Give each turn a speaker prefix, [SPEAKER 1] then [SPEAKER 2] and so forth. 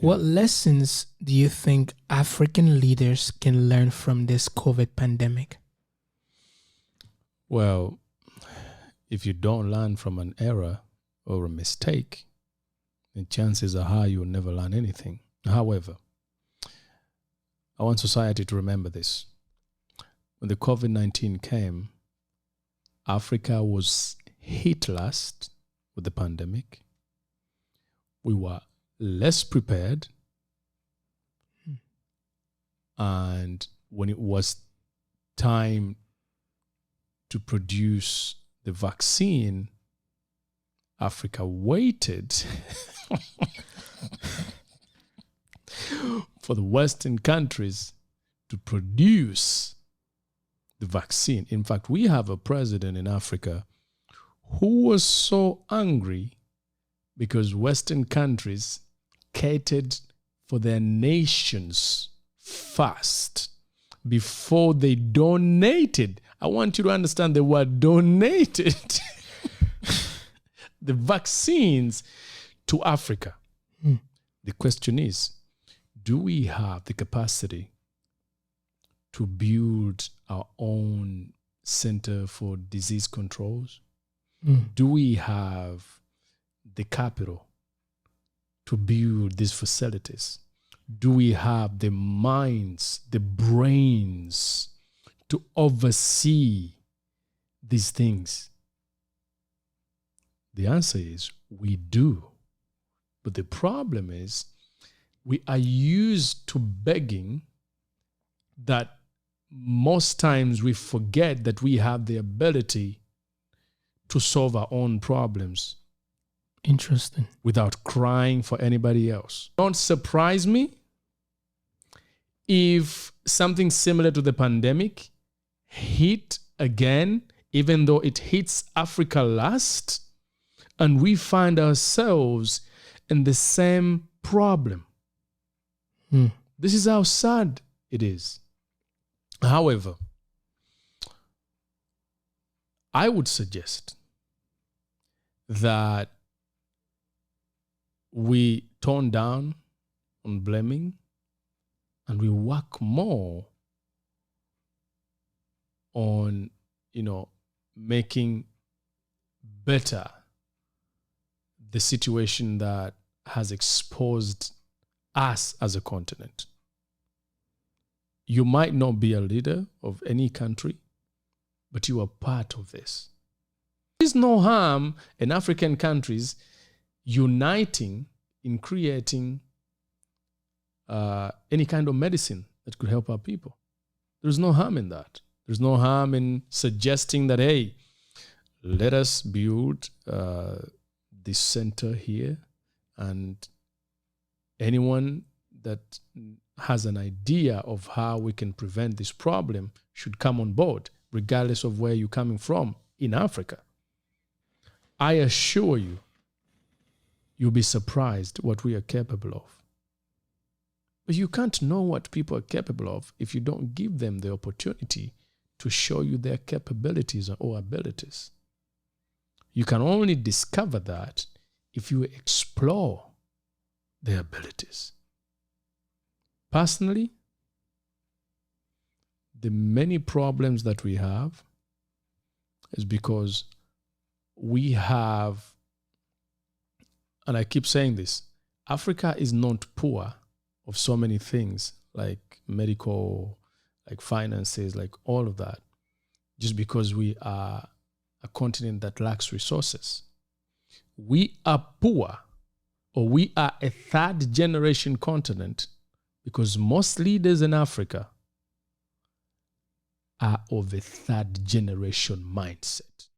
[SPEAKER 1] What lessons do you think African leaders can learn from this COVID pandemic?
[SPEAKER 2] Well, if you don't learn from an error or a mistake, then chances are high you'll never learn anything. However, I want society to remember this. When the COVID-19 came, Africa was hit last with the pandemic. We were less prepared. And when it was time to produce the vaccine, Africa waited for the Western countries to produce the vaccine. In fact, we have a president in Africa who was so angry because Western countries catered for their nations first before they donated. I want you to understand the word donated the vaccines to Africa. The question is, do we have the capacity to build our own center for disease controls? Do we have the capital to build these facilities? Do we have the minds, the brains to oversee these things? The answer is we do. But the problem is we are used to begging that most times we forget that we have the ability to solve our own problems.
[SPEAKER 1] Interesting.
[SPEAKER 2] Without crying for anybody else. Don't surprise me if something similar to the pandemic hit again, even though it hits Africa last, and we find ourselves in the same problem. This is how sad it is. However, I would suggest that we tone down on blaming and we work more on, making better the situation that has exposed us as a continent. You might not be a leader of any country, but you are part of this. There's no harm in African countries uniting in creating any kind of medicine that could help our people. There's no harm in that. There's no harm in suggesting that, hey, let us build this center here, and anyone that has an idea of how we can prevent this problem should come on board, regardless of where you're coming from in Africa. I assure you, you'll be surprised what we are capable of. But you can't know what people are capable of if you don't give them the opportunity to show you their capabilities or abilities. You can only discover that if you explore their abilities. Personally, the many problems that we have is because we have, and I keep saying this, Africa is not poor of so many things like medical, like finances, like all of that, just because we are a continent that lacks resources. We are poor, or we are a third generation continent, because most leaders in Africa are of a third generation mindset.